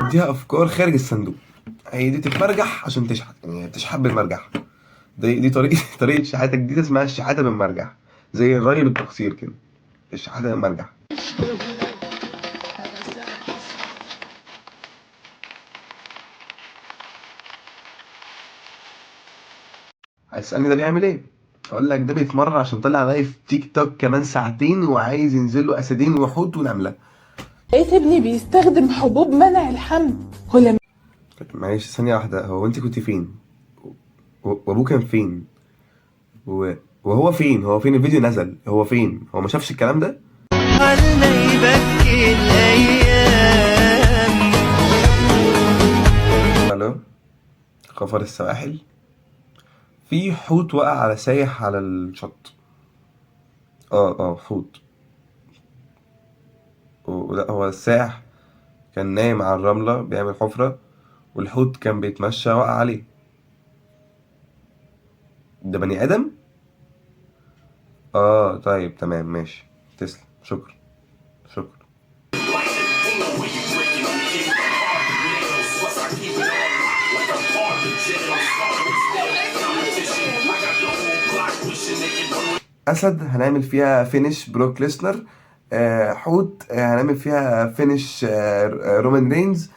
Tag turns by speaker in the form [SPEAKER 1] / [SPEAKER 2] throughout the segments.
[SPEAKER 1] اديها افكار خارج الصندوق. هي دي تتمرجح عشان تشحت، يعني هي بتشحت بالمرجح. دي طريقه طريقه شحاتك دي اسمها الشحاته بالمرجح، زي الري بالتقصير كده، الشحاته بالمرجح. هتسألني ده بيعمل ايه؟ اقول لك ده بيتمرن عشان طلع لايف تيك توك كمان ساعتين وعايز ينزل له اسدين وحوت ونمله.
[SPEAKER 2] لقيت ابني بيستخدم حبوب منع الحمل. هو
[SPEAKER 1] معلش ثانيه واحده، هو انت كنت فين؟ وابوه كان فين؟ وهو فين؟ هو فين؟ الفيديو نزل، هو فين؟ هو ما شافش الكلام ده؟
[SPEAKER 3] حالنا يبكي الأيام.
[SPEAKER 1] الو، خفر السواحل، في حوت وقع على سايح على الشط. حوت. لا، هو السائح كان نايم على الرملة بيعمل حفرة، والحوت كان بيتمشى وقع عليه. ده بني آدم؟ طيب تمام ماشي، تسلم، شكرا شكرا. أسد هنعمل فيها فينش بروك ليسنر. حوت هنعمل فيها فينش رومان رينز.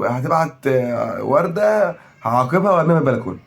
[SPEAKER 1] هتبعت وردة هعاقبها وارميها من البلكونة.